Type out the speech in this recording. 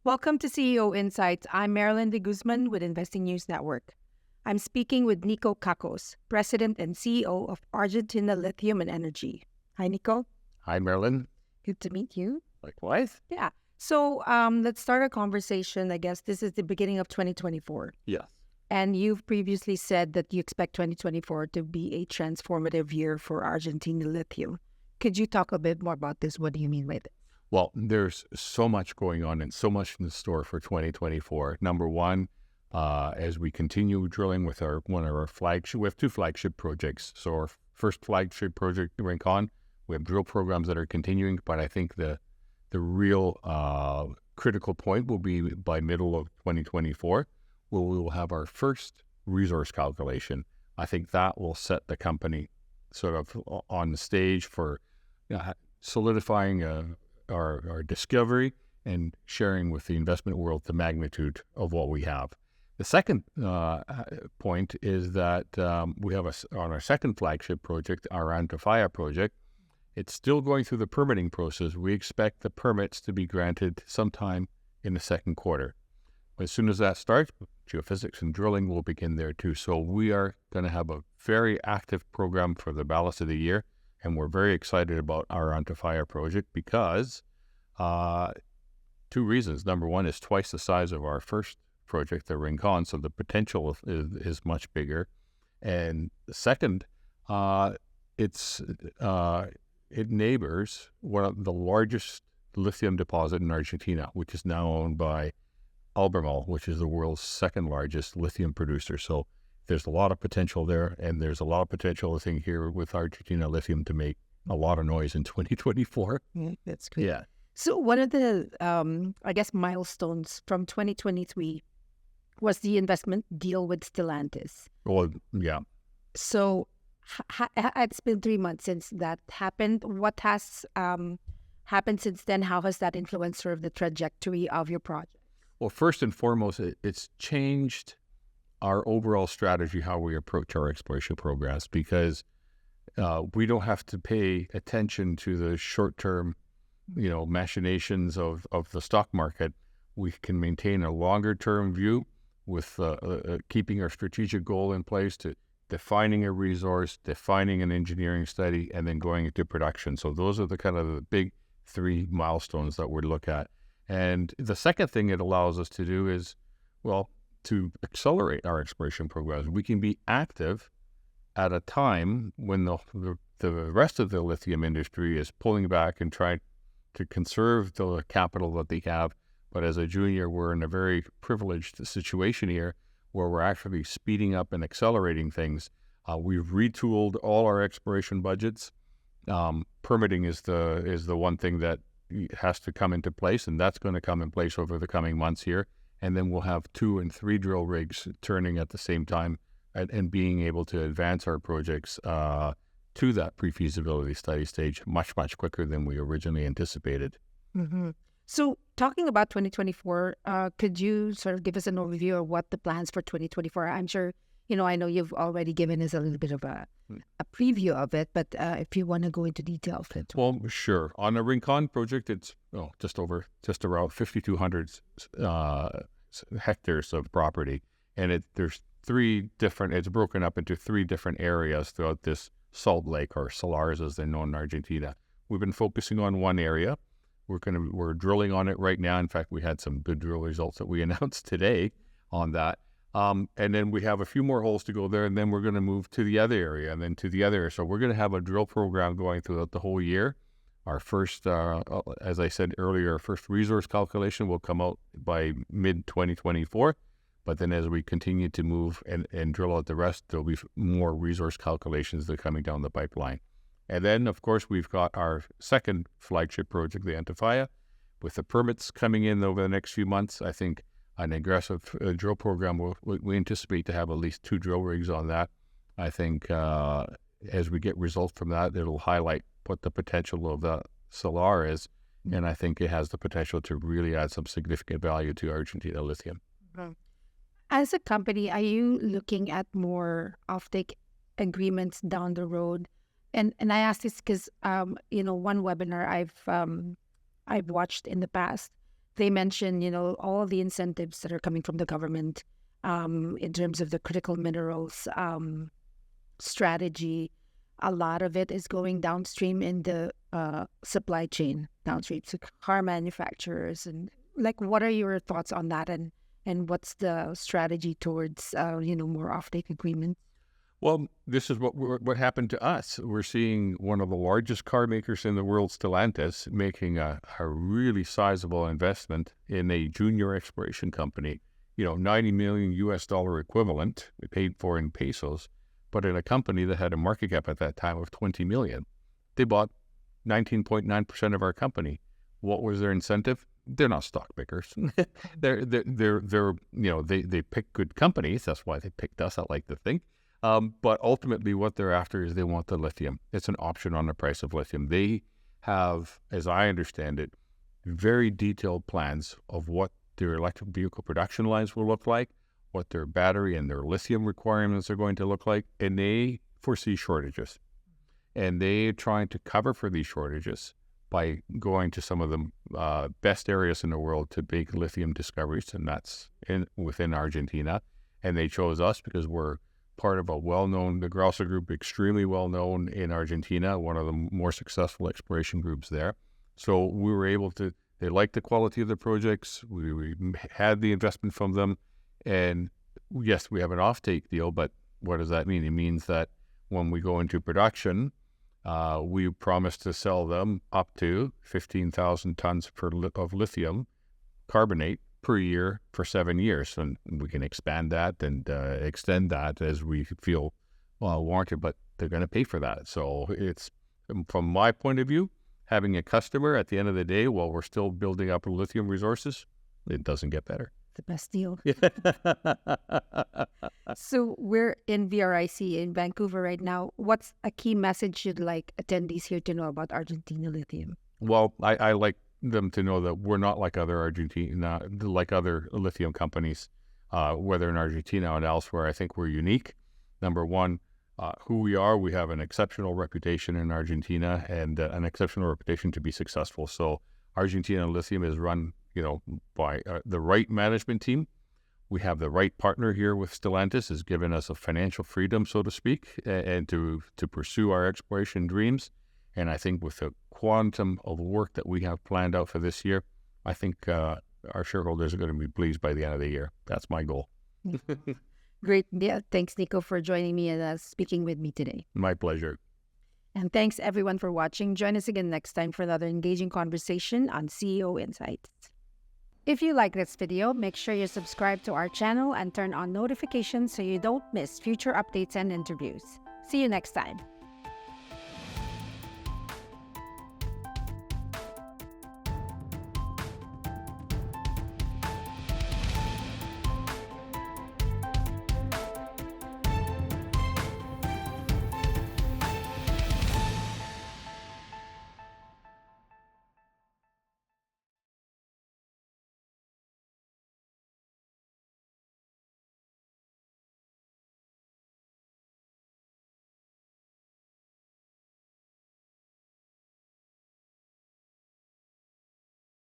Welcome to CEO Insights. I'm Marilyn de Guzman with Investing News Network. I'm speaking with Nikolaos Cacos, President and CEO of Argentina Lithium and Energy. Hi, Nico. Hi, Marilyn. Good to meet you. Likewise. Yeah. So let's start our conversation. I guess this is the beginning of 2024. Yes. And you've previously said that you expect 2024 to be a transformative year for Argentina Lithium. Could you talk a bit more about this? What do you mean by that? Well, there's so much going on and so much in the store for 2024. Number one, as we continue drilling with one of our flagship, we have two flagship projects. So our first flagship project, Rincon, we have drill programs that are continuing, but I think the real critical point will be by middle of 2024, where we will have our first resource calculation. I think that will set the company sort of on the stage for solidifying our discovery and sharing with the investment world the magnitude of what we have. The second point is that we have on our second flagship project, our Antofalla project, it's still going through the permitting process. We expect the permits to be granted sometime in the second quarter. As soon as that starts, geophysics and drilling will begin there too. So we are going to have a very active program for the balance of the year. And we're very excited about our Antofalla project because two reasons. Number one, is twice the size of our first project, the Rincon, so the potential is much bigger. And the second, it neighbors one of the largest lithium deposit in Argentina, which is now owned by Albemarle, which is the world's second largest lithium producer. So there's a lot of potential there, and there's a lot of potential, I think, here with Argentina Lithium to make a lot of noise in 2024. That's great. Yeah. So one of the, milestones from 2023 was the investment deal with Stellantis. Well, yeah. So it's been 3 months since that happened. What has happened since then? How has that influenced sort of the trajectory of your project? Well, first and foremost, it's changed our overall strategy, how we approach our exploration programs, because we don't have to pay attention to the short-term, machinations of the stock market. We can maintain a longer-term view with keeping our strategic goal in place to defining a resource, defining an engineering study, and then going into production. So those are the kind of the big three milestones that we look at. And the second thing it allows us to do is, to accelerate our exploration programs. We can be active at a time when the rest of the lithium industry is pulling back and trying to conserve the capital that they have. But as a junior, we're in a very privileged situation here where we're actually speeding up and accelerating things. We've retooled all our exploration budgets. Permitting is the one thing that has to come into place, and that's going to come in place over the coming months here. And then we'll have 2 and 3 drill rigs turning at the same time and being able to advance our projects to that pre-feasibility study stage much, much quicker than we originally anticipated. Mm-hmm. So talking about 2024, could you sort of give us an overview of what the plans for 2024 are? I'm sure, I know you've already given us a little bit of a preview of it, but if you want to go into detail. Well, sure. On the Rincon project, it's just around 5,200 hectares of property. And it's broken up into 3 different areas throughout this salt lake, or salars as they're known in Argentina. We've been focusing on one area. We're drilling on it right now. In fact, we had some good drill results that we announced today on that. And then we have a few more holes to go there, and then we're going to move to the other area, and then to the other area. So we're going to have a drill program going throughout the whole year. Our first, as I said earlier, our first resource calculation will come out by mid-2024. But then as we continue to move and drill out the rest, there'll be more resource calculations that are coming down the pipeline. And then, of course, we've got our second flagship project, the Antofalla. With the permits coming in over the next few months, I think an aggressive drill program, we anticipate to have at least 2 drill rigs on that. I think as we get results from that, it'll highlight what the potential of the salar is. And I think it has the potential to really add some significant value to Argentina Lithium. As a company, are you looking at more offtake agreements down the road? And I ask this because, one webinar I've watched in the past, they mentioned, all the incentives that are coming from the government in terms of the critical minerals strategy. A lot of it is going downstream in the supply chain, downstream to car manufacturers. And what are your thoughts on that? And what's the strategy towards, more offtake agreements? Well, this is what happened to us. We're seeing one of the largest car makers in the world, Stellantis, making a really sizable investment in a junior exploration company. $90 million US equivalent, we paid for in pesos, but in a company that had a market cap at that time of 20 million. They bought 19.9% of our company. What was their incentive? They're not stock pickers. They pick good companies. That's why they picked us, I like to think. But ultimately what they're after is they want the lithium. It's an option on the price of lithium. They have, as I understand it, very detailed plans of what their electric vehicle production lines will look like, what their battery and their lithium requirements are going to look like, and they foresee shortages. And they're trying to cover for these shortages by going to some of the best areas in the world to make lithium discoveries, and that's within Argentina. And they chose us because we're part of a well-known, the Grausa Group, extremely well-known in Argentina, one of the more successful exploration groups there. So we were able to, they liked the quality of the projects, we had the investment from them, and yes, we have an offtake deal, but what does that mean? It means that when we go into production, we promise to sell them up to 15,000 tons of lithium carbonate per year for 7 years. And we can expand that and extend that as we feel warranted, but they're going to pay for that. So it's, from my point of view, having a customer at the end of the day while we're still building up lithium resources, it doesn't get better. The best deal. So we're in VRIC in Vancouver right now. What's a key message you'd like attendees here to know about Argentina Lithium? Well, I like them to know that we're not like other other lithium companies, whether in Argentina and elsewhere. I think we're unique. Number one, who we are, we have an exceptional reputation in Argentina and an exceptional reputation to be successful. So Argentina Lithium is run, by the right management team. We have the right partner here with Stellantis, has given us a financial freedom, so to speak, and to pursue our exploration dreams. And I think with the quantum of work that we have planned out for this year, I think our shareholders are going to be pleased by the end of the year. That's my goal. Great. Yeah, thanks, Nico, for joining me and speaking with me today. My pleasure. And thanks, everyone, for watching. Join us again next time for another engaging conversation on CEO Insights. If you like this video, make sure you subscribe to our channel and turn on notifications so you don't miss future updates and interviews. See you next time.